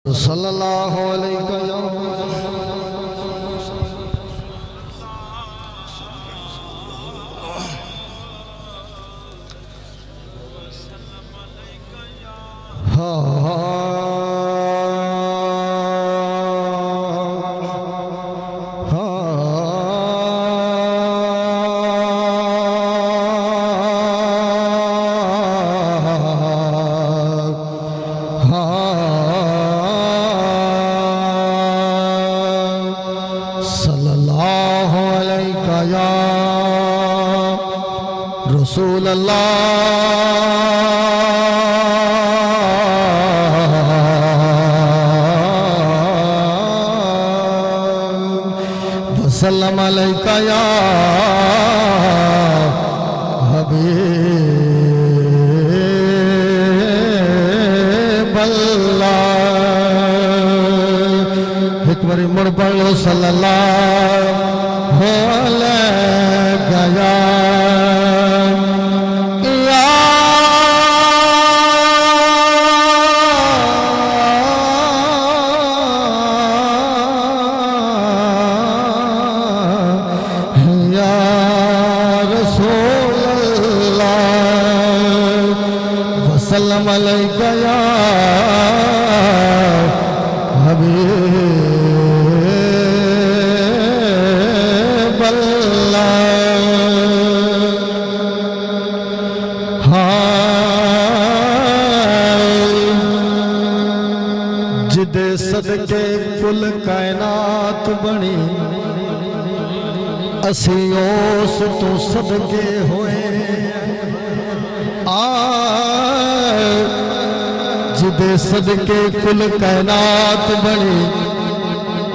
सल्लल्लाहु अलैहि रसूल अल्लाह वसल्लम अलैका या हबीब अल्लाह। एक बारी मुड़ पढ़ लो सल्लल्लाहु अलैहि वसल्लम अलैका या हबीब अल्लाह। जिदे सदके कुल कायनात बनी असी उस तो सदके होए जिदे सदके कुल कायनात बनी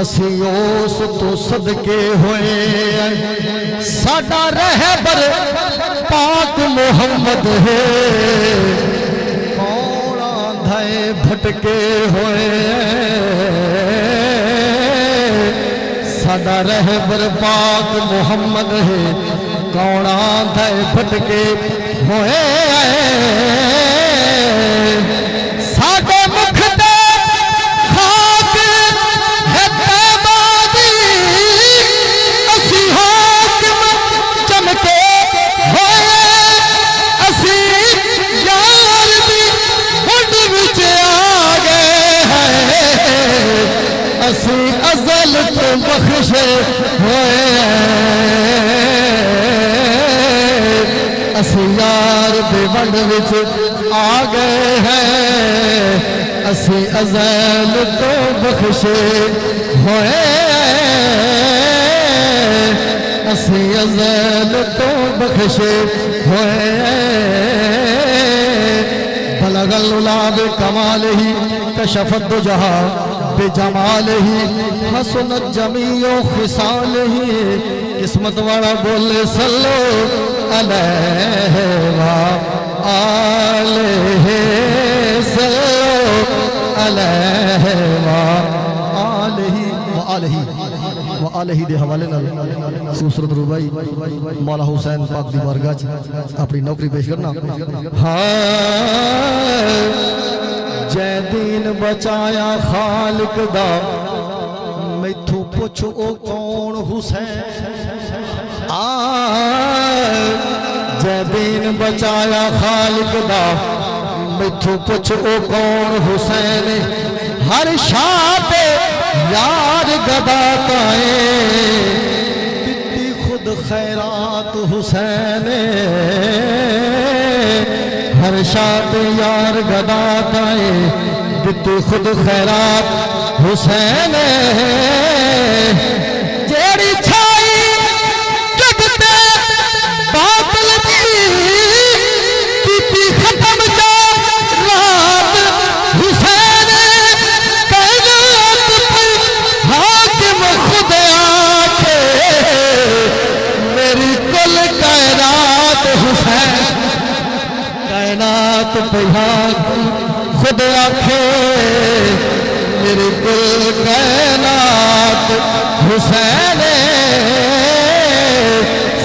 असी उस तो सदके होए साडा रहबर पाक मोहम्मद है कौन आंधे भटके होए साडा रहबर पाक मोहम्मद है कौन आंधे भटके होए साडे मुख ते खाक है तैबादी असी हाकिम चमके होए असी यार दी मुंड विच आ गए हैं असी अज़ल तो बख्शे होए असी यार दे वंड विच आ गए हैं असी अज़ल तो बख्शे होए असी अज़ल तो बख्शे होए बलगल उला बिकमालिही कशफत दुजहा बिजमालिही हसनत जमीओ खिसालिही किस्मत वाला बोले सल्लो अलैहि व आलिहि सल्लो अलैहि व आलिहि दे हवाले नाल खूबसूरत रूबाई मौला हुसैन पाक दी बारगाह च अपनी नौकरी पेश करना। हाँ जै दीन बचाया खालिक दा मैथू पुछ ओ कौन हुसैन जै दीन बचाया खालिक दा मैथू पुछ ओ कौन हुसैन हर शाह यार गदाताए दित्ती खुद खैरात हुसैन हर शाह यार गदाताए दित्ती खुद खैरात हुसैन जेड़ी छाई जगते बादल की खत्म जा रात हुसैन कायनात पर हाकिम खुद आके मेरी कुल कायनात हुसैन कायनात पे हाकिम खुद आखे मेरी कुल कायनात हुसैन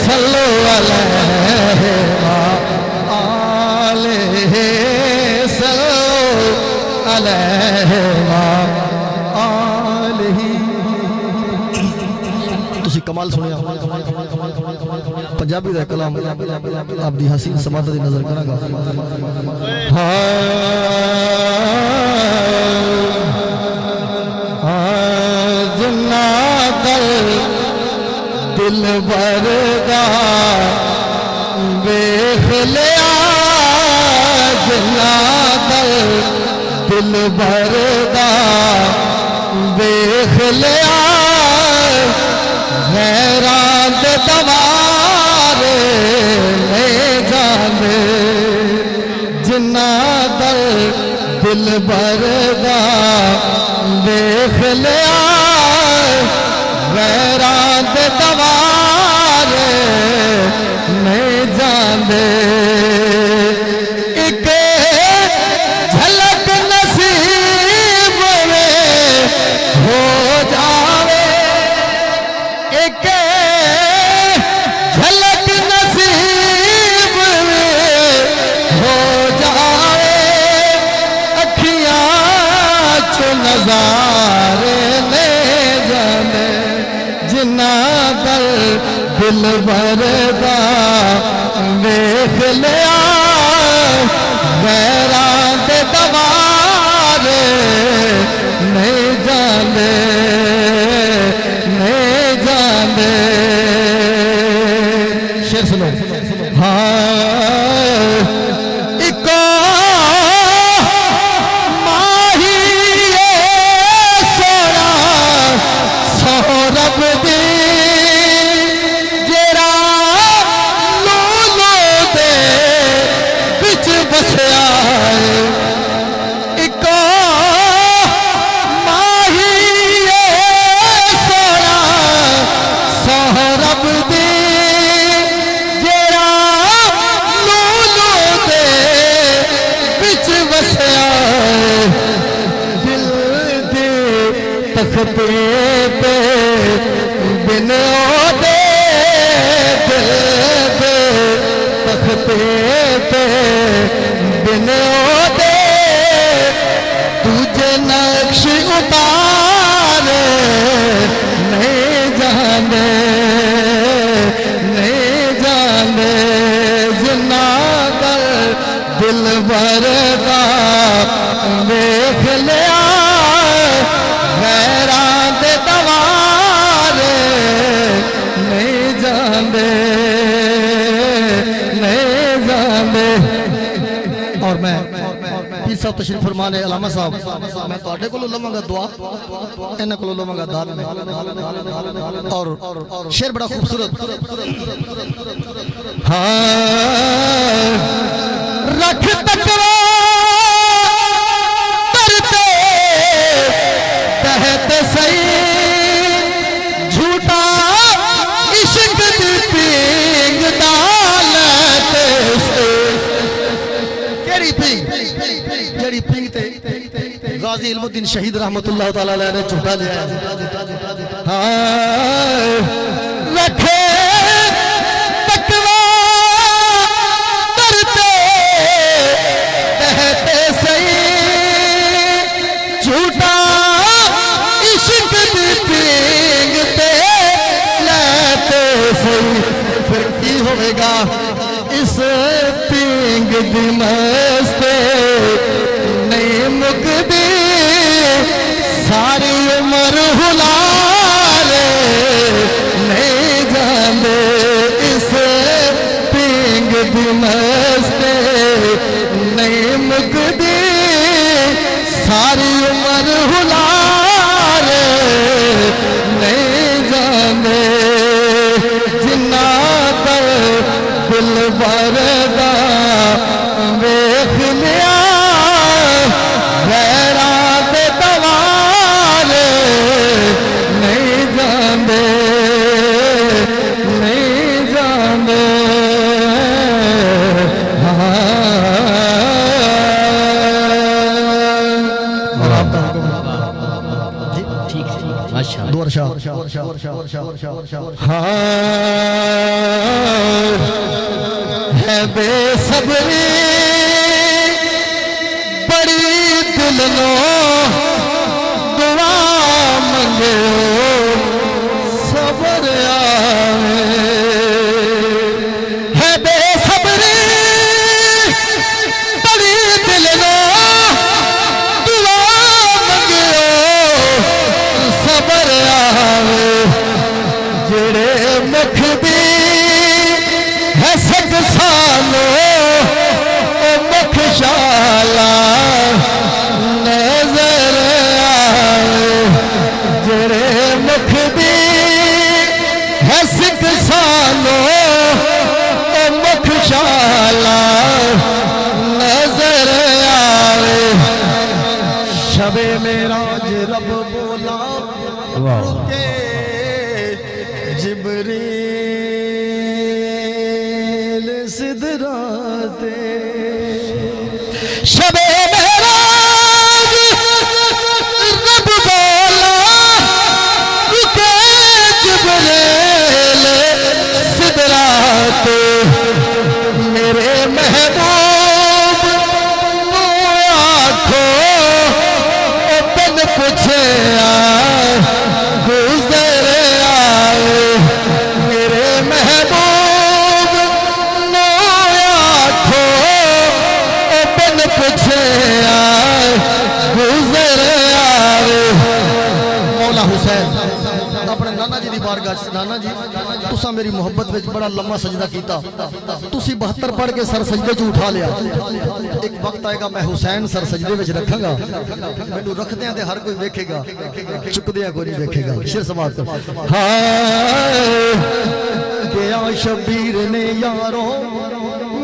सल्लो अलैहि व आलिहि सल्लो अलैहि व कमाल सुनिया पंजाबी दा कलाम आपदी हसीन समात दी नजर करांगा। जिन्ना दिल भरदा वेख लिया, जिन्ना दिल भरदा वेख लिया, हैरान दे दवारे ले जाने, जिन्ना दिल भरदा वेख लिया, हैरान दे दवारे नहीं जाने। एक झलक नसीब में हो जावे, एक झलक नसीब में हो जावे, अखियां चो नजारे ले जाने, जिन्ना दिल भरदा वेख लिया, गैरां दे दवारे नहीं जाने, नहीं जाने। शेर सुनो। इको माही सोना सौरभ दी, जेड़ा लूलू दे बिच बसया, इको माही सोना सौरभ दी, जेड़ा लूलू दे बिच बसया, दिल दे तख्ते पे बिन ओदे, दिल दे तख्ते पे बिन ओदे, तुझे नक्श उतारे नहीं जाने, नहीं जाने, जिन्ना दिल भरदा वेख लिया, हैरान दे दवारे नहीं जाने, नहीं जाने। और मैं पीर साहब तशरीफ फरमाने अलामा साहब, मैं तुहाडे कोलों लवांगा दुआ, इन्हां कोलों लवांगा दान में। और शेर बड़ा खूबसूरत। रख तकवा तरते कहते सही, झूठा इश्क दी पींग दालत से, केड़ी पींग, जेड़ी पींग ते गाजी इल्मुद्दीन शहीद रहमतुल्लाह तआला अलैह ने झूठा लिया। रखे तकवा तरते कहते सही, झूठा इश्क दी पींग ते लेते सही, फिर की होवेगा इस पींग दी मस्ते नहीं मुकदी, सारी उम्र हुलारे नहीं जाने, इस पींग दी मस्ते नहीं मुकदी, सारी उम्र हुलारे नहीं जाने, जिन्ना दिल भरदा वेख लिया, गैरां दे दवारे नहीं जाने, नहीं जाने। और आपका ठीक माशाअल्लाह। दो अर्शा है बेसब्री बड़ी दिल नो दुआ मंगो सबर जे रब बोला रुके जिब्रील सिदराते शबे मेराज रब बोला रुके जिब्रील सिदराते मेरे महबूब नो आखो ओपन पूछे गुजर आए मेरे महबूब नो आखो ओपन पूछे गुजर आए मौला हुसैन अपने नाना जी की बारगाह नाना जी तुसा मेरी मोहब्बत में बड़ा लम्बा सजदा कीता तुसी 72 पढ़ के सर सजदे च उठा लिया एक वक्त आएगा मैं हुसैन सर सजदे में रखांगा मैनू रखदे ते हर कोई वेखेगा चुकदे कोई नहीं वेखेगा शेर समाज गया शबीर ने यारो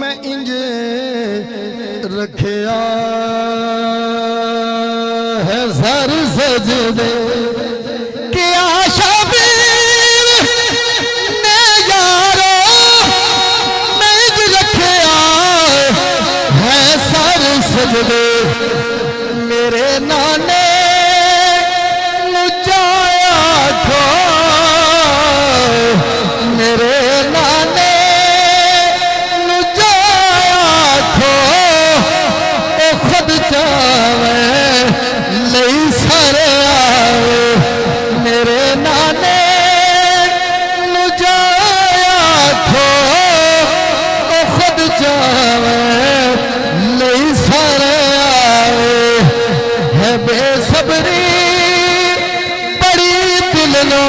मैं इंज रखिया है सर सजदे क्या शबीर ने यारो मैं रखिया है सर सजदे मेरे नाने जाया खो मेरे नाने जाया खो ओ खुद चावे लई सर आवे मेरे नाने जाया खो ओ खुद चावे लई सर आवे है बेसब्री बड़ी दिल नो